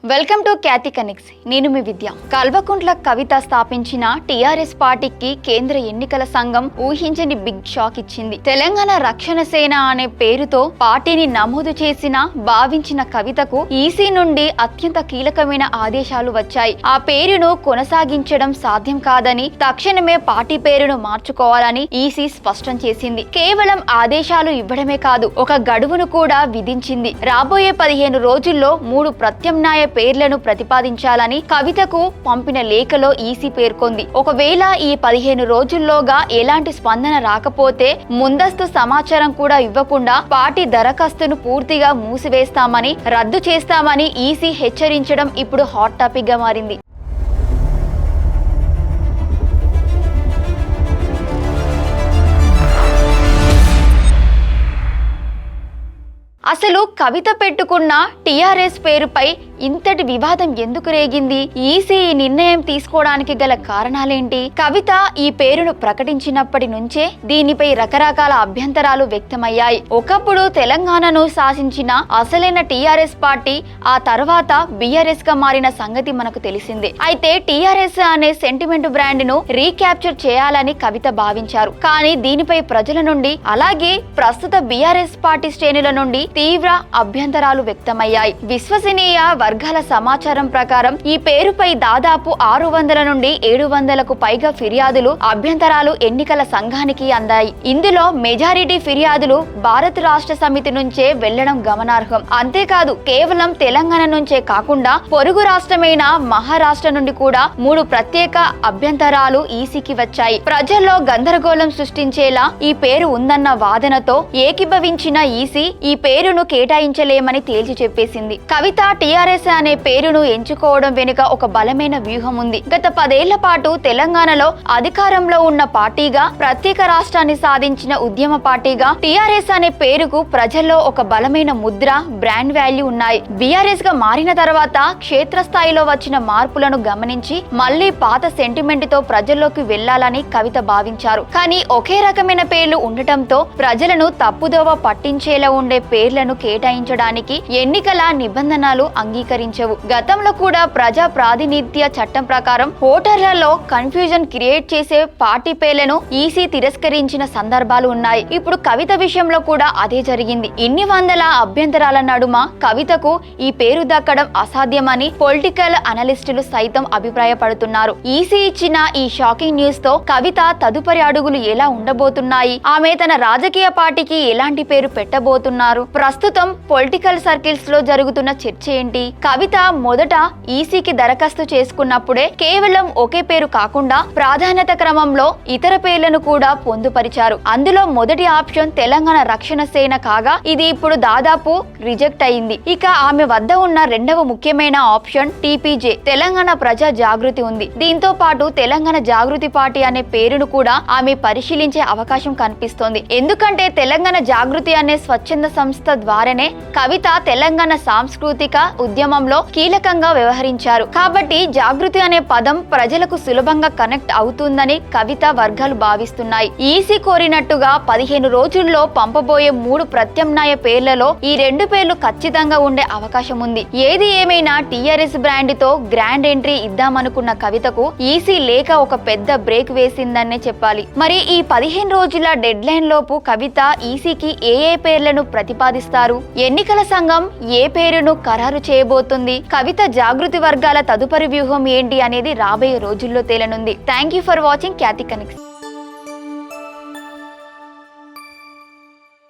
Welcome to Khyati connects. నేను మీ విద్య. కల్వకుంట్ల కవిత స్థాపించిన TRS పార్టీకి కేంద్ర ఎన్నికల సంఘం ఊహించని బిగ్ షాక్ ఇచ్చింది. తెలంగాణ రక్షణ సేన అనే పేరుతో పార్టీని నమోదు చేసిన భావించిన కవితకు ఈసీ నుండి అత్యంత కీలకమైన ఆదేశాలు వచ్చాయి. ఆ పేరును కొనసాగించడం సాధ్యం కాదని, తక్షణమే పార్టీ పేరును మార్చుకోవాలని ఈసీ స్పష్టం చేసింది. కేవలం ఆదేశాలు ఇవ్వడమే కాదు, ఒక గడువును కూడా విధించింది. రాబోయే 15 రోజుల్లో 3 ప్రత్యామ్నాయ పేర్లను ప్రతిపాదించాలని కవితకు పంపిన లేఖలో ఈసీ పేర్కొంది. ఒకవేళ ఈ 15 రోజుల్లోగా ఎలాంటి స్పందన రాకపోతే ముందస్తు సమాచారం కూడా ఇవ్వకుండా పార్టీ దరఖాస్తును పూర్తిగా మూసివేస్తామని, రద్దు చేస్తామని ఈసీ హెచ్చరించడం ఇప్పుడు హాట్ టాపిక్ గా మారింది. అసలు కవిత పెట్టుకున్న టీఆర్ఎస్ పేరుపై ఇంతటి వివాదం ఎందుకు రేగింది? ఈసీ ఈ నిర్ణయం తీసుకోవడానికి గల కారణాలేంటి? కవిత ఈ పేరును ప్రకటించినప్పటి నుంచే దీనిపై రకరకాల అభ్యంతరాలు వ్యక్తమయ్యాయి. ఒకప్పుడు తెలంగాణను శాసించిన అసలైన టీఆర్ఎస్ పార్టీ ఆ తర్వాత బీఆర్ఎస్ గా మారిన సంగతి మనకు తెలిసిందే. అయితే టీఆర్ఎస్ అనే సెంటిమెంట్ బ్రాండ్ ను రీక్యాప్చర్ చేయాలని కవిత భావించారు. కానీ దీనిపై ప్రజల నుండి, అలాగే ప్రస్తుత బీఆర్ఎస్ పార్టీ శ్రేణుల నుండి తీవ్ర అభ్యంతరాలు వ్యక్తమయ్యాయి. విశ్వసనీయ వర్గాల సమాచారం ప్రకారం ఈ పేరుపై దాదాపు 600 నుండి 700కు పైగా ఫిర్యాదులు, అభ్యంతరాలు ఎన్నికల సంఘానికి అందాయి. ఇందులో మెజారిటీ ఫిర్యాదులు భారత రాష్ట్ర సమితి నుంచే వెళ్లడం గమనార్హం. అంతేకాదు, కేవలం తెలంగాణ నుంచే కాకుండా పొరుగు రాష్ట్రమైన మహారాష్ట్ర నుండి కూడా 3 ప్రత్యేక అభ్యంతరాలు ఈసీకి వచ్చాయి. ప్రజల్లో గందరగోళం సృష్టించేలా ఈ పేరు ఉందన్న వాదనతో ఏకీభవించిన ఈసీ ఈ పేరును కేటాయించలేమని తేల్చి చెప్పేసింది. కవిత టీఆర్ఎస్ అనే పేరును ఎంచుకోవడం వెనుక ఒక బలమైన వ్యూహం ఉంది. గత 10 ఏళ్ల పాటు తెలంగాణలో అధికారంలో ఉన్న పార్టీగా, ప్రత్యేక రాష్ట్రాన్ని సాధించిన ఉద్యమ పార్టీగా టీఆర్ఎస్ అనే పేరుకు ప్రజల్లో ఒక బలమైన ముద్ర, బ్రాండ్ వాల్యూ ఉన్నాయి. బీఆర్ఎస్ గా మారిన తర్వాత క్షేత్రస్థాయిలో వచ్చిన మార్పులను గమనించి మళ్లీ పాత సెంటిమెంట్ తో ప్రజల్లోకి వెళ్లాలని కవిత భావించారు. కానీ ఒకే రకమైన పేర్లు ఉండటంతో ప్రజలను తప్పుదోవ పట్టించేలా ఉండే పేర్లను కేటాయించడానికి ఎన్నికల నిబంధనలు అంగీకరించవు. గతంలో కూడా ప్రజా ప్రాతినిధ్య చట్టం ప్రకారం ఓటర్లలో కన్ఫ్యూజన్ క్రియేట్ చేసే పార్టీ పేర్లను ఈసీ తిరస్కరించిన సందర్భాలు ఉన్నాయి. ఇప్పుడు కవిత విషయంలో కూడా అదే జరిగింది. ఇన్ని వందల అభ్యంతరాల నడుమ కవితకు ఈ పేరు దక్కడం అసాధ్యమని పొలిటికల్ అనలిస్టులు సైతం అభిప్రాయపడుతున్నారు. ఈసీ ఇచ్చిన ఈ షాకింగ్ న్యూస్ తో కవిత తదుపరి అడుగులు ఎలా ఉండబోతున్నాయి? ఆమె తన రాజకీయ పార్టీకి ఎలాంటి పేరు పెట్టబోతున్నారు? ప్రస్తుతం పొలిటికల్ సర్కిల్స్ లో జరుగుతున్న చర్చ ఏంటి? కవిత మొదట ఈసీకి దరఖాస్తు చేసుకున్నప్పుడే కేవలం ఒకే పేరు కాకుండా ప్రాధాన్యత క్రమంలో ఇతర పేర్లను కూడా పొందుపరిచారు. అందులో మొదటి ఆప్షన్ తెలంగాణ రక్షణ సేన కాగా ఇది ఇప్పుడు దాదాపు రిజెక్ట్ అయింది. ఇక ఆమె వద్ద ఉన్న రెండవ ముఖ్యమైన ఆప్షన్ టీపీజే, తెలంగాణ ప్రజా జాగృతి ఉంది. దీంతో పాటు తెలంగాణ జాగృతి పార్టీ అనే పేరును కూడా ఆమె పరిశీలించే అవకాశం కనిపిస్తోంది. ఎందుకంటే తెలంగాణ జాగృతి అనే స్వచ్ఛంద సంస్థ ద్వారానే కవిత తెలంగాణ సాంస్కృతిక ఉద్యమంలో కీలకంగా వ్యవహరించారు. కాబట్టి జాగృతి అనే పదం ప్రజలకు సులభంగా కనెక్ట్ అవుతుందని కవిత వర్గాలు భావిస్తున్నాయి. ఈసీ కోరినట్టుగా 15 రోజుల్లో పంపబోయే 3 ప్రత్యామ్నాయ పేర్లలో ఈ 2 పేర్లు ఖచ్చితంగా ఉండే అవకాశం ఉంది. ఏది ఏమైనా టీఆర్ఎస్ బ్రాండ్ తో గ్రాండ్ ఎంట్రీ ఇద్దామనుకున్న కవితకు ఈసీ లేక ఒక పెద్ద బ్రేక్ వేసిందనే చెప్పాలి. మరి ఈ 15 రోజుల డెడ్ లైన్ లోపు కవిత ఈసీకి ఏ పేర్లను ప్రతిపాదిస్తారు? ఎన్నికల సంఘం ఏ పేరును ఖరారు చేయబోతుంది? కవిత జాగృతి వర్గాల తదుపరి వ్యూహం ఏంటి అనేది రాబోయే రోజుల్లో తేలనుంది. Thank you for watching Khyati connects.